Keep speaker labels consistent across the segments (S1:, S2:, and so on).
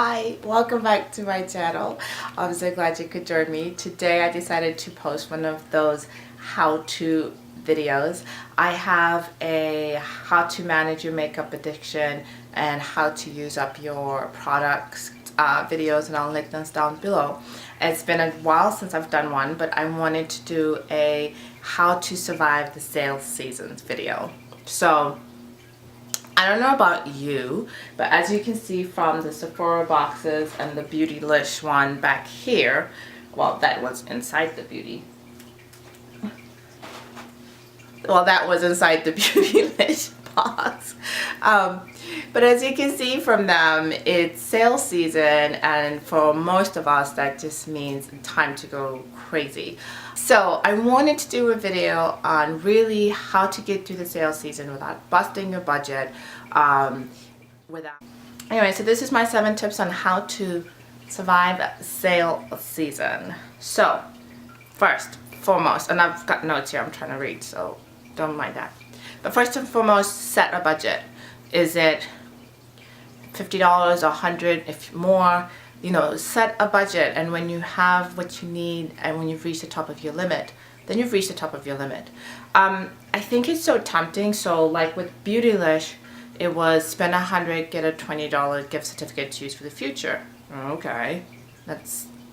S1: Hi, welcome back to my channel. I'm so glad you could join me. Today I decided to post one of those how-to videos. I have a how to manage your makeup addiction and how to use up your products videos, and I'll link those down below. It's been a while since I've done one, but I wanted to do a how to survive the sales seasons video. So I don't know about you, but as you can see from the Sephora boxes and the Beautylish one back here, well, that was inside the Beauty. Well, that was inside the Beautylish box. But as you can see from them, it's sales season, and for most of us that just means time to go crazy. So I wanted to do a video on really how to get through the sales season without busting your budget. Anyway, so this is my 7 tips on how to survive sale season. So first, foremost, and I've got notes here I'm trying to read, so don't mind that. But first and foremost, set a budget. Is it $50 or $100, if more? You know, set a budget, and when you have what you need and when you've reached the top of your limit, then you've reached the top of your limit. I think it's so tempting. So like with Beautylish, it was spend $100, get a $20 gift certificate to use for the future. Okay, that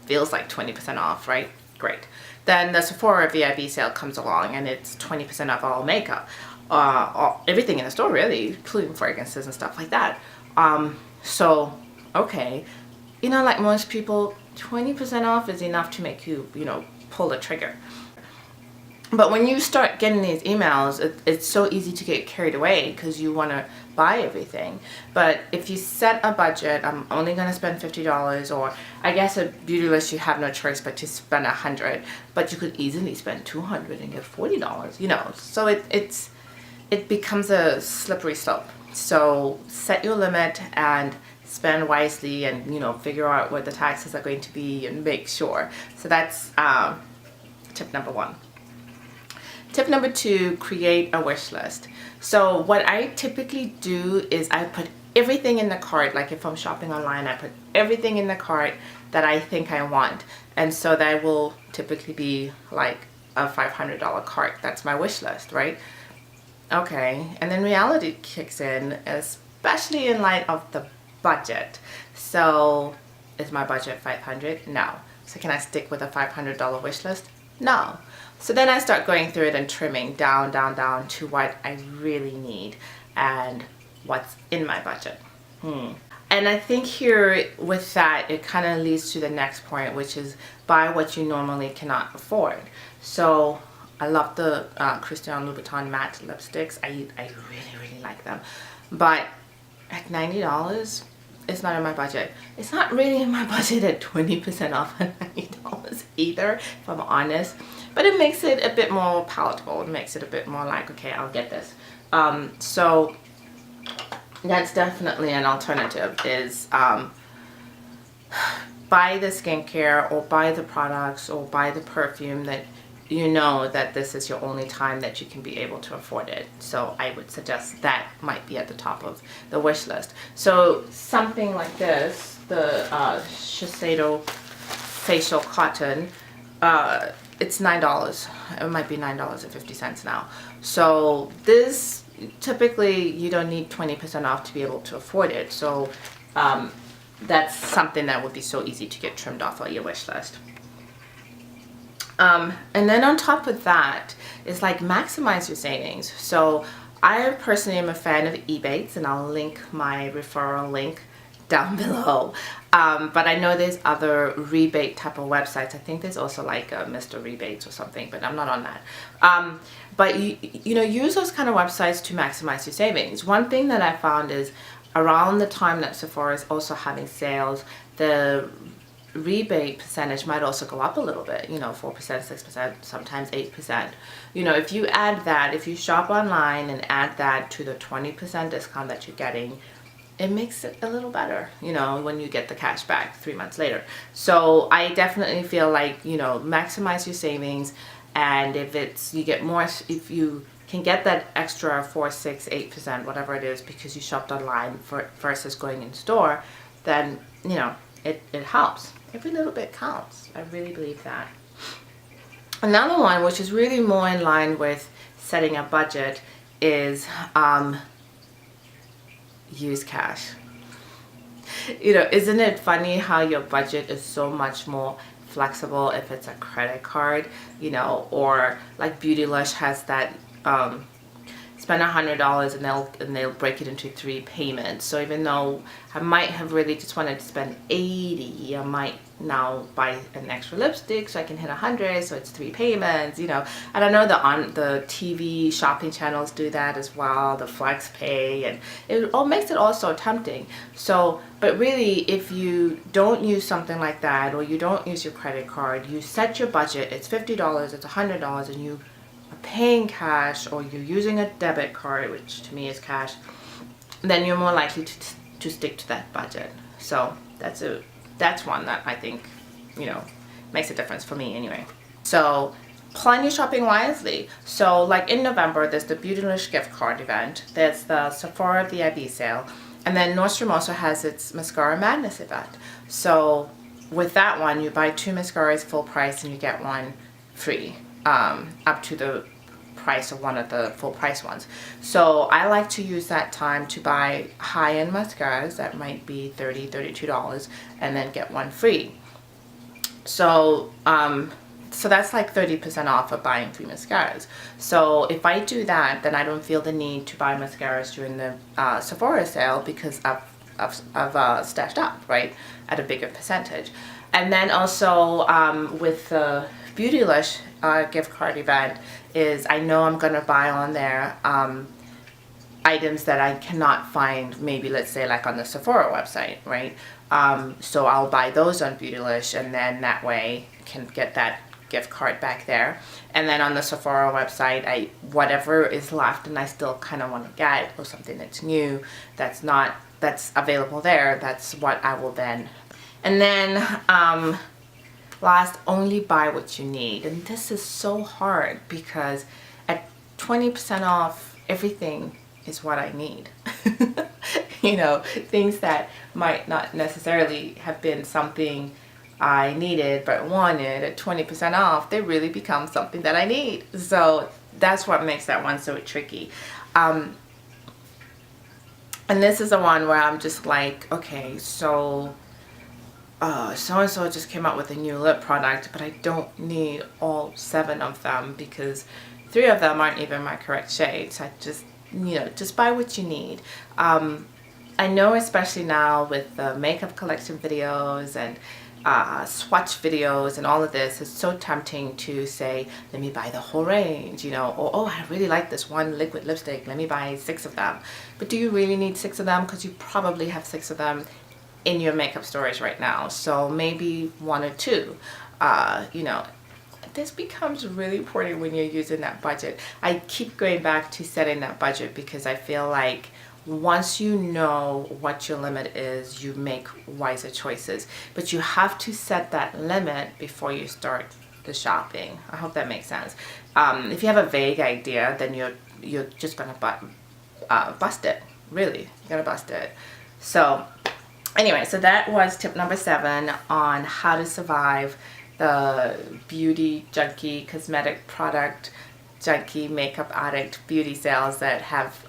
S1: feels like 20% off, right? Great. Then the Sephora VIB sale comes along and it's 20% off all makeup. Everything in the store really, including fragrances and stuff like that. So, okay. You know, like most people, 20% off is enough to make you, you know, pull the trigger. But when you start getting these emails, it's so easy to get carried away because you want to buy everything. But if you set a budget, I'm only going to spend $50, or I guess at Beautylish you have no choice but to spend $100, but you could easily spend $200 and get $40, you know. So it becomes a slippery slope. So set your limit and spend wisely, and you know, figure out what the taxes are going to be and make sure. So that's tip number 1. Tip number 2, create a wish list. So what I typically do is I put everything in the cart. Like if I'm shopping online, I put everything in the cart that I think I want, and so that will typically be like a $500 cart. That's my wish list, right? Okay, and then reality kicks in, especially in light of the budget. So is my budget $500? No. So can I stick with a $500 wish list? No. So then I start going through it and trimming down to what I really need and what's in my budget. And I think here with that, it kind of leads to the next point, which is buy what you normally cannot afford. So I love the Christina Louboutin matte lipsticks. I really like them. But at $90, it's not in my budget. It's not really in my budget at 20% off at $90 either, if I'm honest. But it makes it a bit more palatable. It makes it a bit more like, okay, I'll get this. So that's definitely an alternative, is buy the skincare or buy the products or buy the perfume that you know that this is your only time that you can be able to afford it. So I would suggest that might be at the top of the wish list. So something like this, the Shiseido facial cotton, it's $9. It might be $9.50 now. So this, typically you don't need 20% off to be able to afford it. So that's something that would be so easy to get trimmed off of your wish list. And then on top of that is like maximize your savings. So I personally am a fan of Ebates, and I'll link my referral link down below. But I know there's other rebate type of websites. I think there's also like a Mr. Rebates or something, but I'm not on that. But you know, use those kind of websites to maximize your savings. One thing that I found is around the time that Sephora is also having sales, the rebate percentage might also go up a little bit, you know, 4%, 6%, sometimes 8%. You know, if you add that, if you shop online and add that to the 20% discount that you're getting, it makes it a little better, you know, when you get the cash back 3 months later. So I definitely feel like, you know, maximize your savings, and if it's, you get more, if you can get that extra 4, 6, 8%, whatever it is, because you shopped online versus going in store, then, you know, it helps. Every little bit counts. I really believe that. Another one, which is really more in line with setting a budget, is use cash. You know, isn't it funny how your budget is so much more flexible if it's a credit card, you know, or like Beautylish has that spend $100 and they'll break it into 3 payments. So even though I might have really just wanted to spend $80, I might now buy an extra lipstick so I can hit $100, so it's 3 payments, you know. And I know the TV shopping channels do that as well, the Flex Pay, and it all makes it all so tempting. So, but really, if you don't use something like that, or you don't use your credit card, you set your budget, it's $50, it's $100, and you are paying cash, or you're using a debit card, which to me is cash, then you're more likely to stick to that budget. So that's one that I think, you know, makes a difference for me anyway. So plan your shopping wisely. So like in November, there's the Beautylish gift card event, there's the Sephora VIB sale, and then Nordstrom also has its Mascara Madness event. So with that one, you buy 2 mascaras full price and you get 1 free, up to the price of one of the full price ones. So I like to use that time to buy high-end mascaras that might be $30, $32, and then get 1 free. So so that's like 30% off of buying 3 mascaras. So if I do that, then I don't feel the need to buy mascaras during the Sephora sale, because I've stashed up, right, at a bigger percentage. And then also with the Beautylish gift card event, is I know I'm gonna buy on there items that I cannot find, maybe let's say like on the Sephora website, right? So I'll buy those on Beautylish, and then that way I can get that gift card back there. And then on the Sephora website, whatever is left and I still kind of want to get, or something that's new, that's available there, that's what I will then. And then last, only buy what you need. And this is so hard, because at 20% off, everything is what I need. You know, things that might not necessarily have been something I needed but wanted, at 20% off, they really become something that I need. So that's what makes that one so tricky. And this is the one where I'm just like, okay, so so-and-so just came out with a new lip product, but I don't need all 7 of them, because 3 of them aren't even my correct shades. I just, you know, just buy what you need. I know, especially now with the makeup collection videos and swatch videos and all of this, it's so tempting to say, let me buy the whole range, you know, or oh, I really like this one liquid lipstick, let me buy 6 of them. But do you really need 6 of them? Because you probably have 6 of them in your makeup storage right now. So maybe 1 or 2. You know, this becomes really important when you're using that budget. I keep going back to setting that budget, because I feel like once you know what your limit is, you make wiser choices. But you have to set that limit before you start the shopping. I hope that makes sense. If you have a vague idea, then you're just gonna bust it. Really, you're gonna bust it. So anyway, so that was tip number 7 on how to survive the beauty junkie, cosmetic product junkie, makeup addict beauty sales that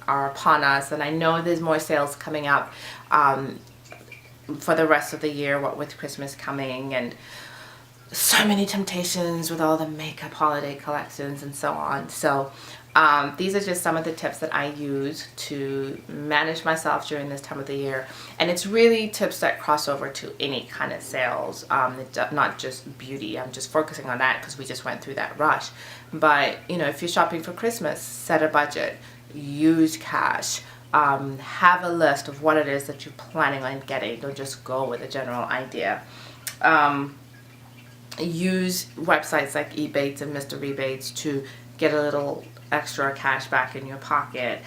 S1: are upon us. And I know there's more sales coming up for the rest of the year, what with Christmas coming, and so many temptations with all the makeup holiday collections and so on. So these are just some of the tips that I use to manage myself during this time of the year. And it's really tips that cross over to any kind of sales, not just beauty. I'm just focusing on that because we just went through that rush. But, you know, if you're shopping for Christmas, set a budget, use cash, have a list of what it is that you're planning on getting. Don't just go with a general idea. Use websites like Ebates and Mr. Rebates to get a little extra cash back in your pocket.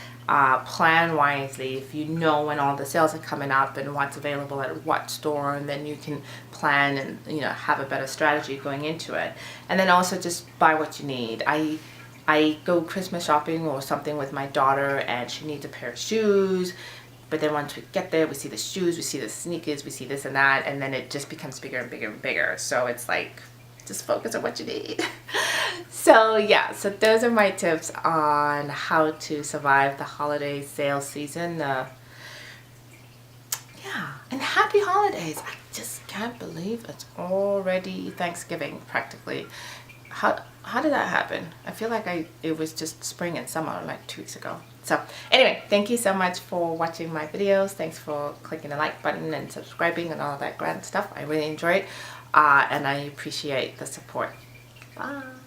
S1: Plan wisely. If you know when all the sales are coming up and what's available at what store, and then you can plan and, you know, have a better strategy going into it. And then also just buy what you need. I go Christmas shopping or something with my daughter, and she needs a pair of shoes. But then once we get there, we see the shoes, we see the sneakers, we see this and that, and then it just becomes bigger and bigger and bigger. So it's like, just focus on what you need. So yeah, so those are my tips on how to survive the holiday sale season. Yeah, and happy holidays. I just can't believe it's already Thanksgiving practically. How did that happen? I feel like it was just spring and summer like 2 weeks ago. So anyway, thank you so much for watching my videos. Thanks for clicking the like button and subscribing and all that grand stuff. I really enjoy it, and I appreciate the support. Bye.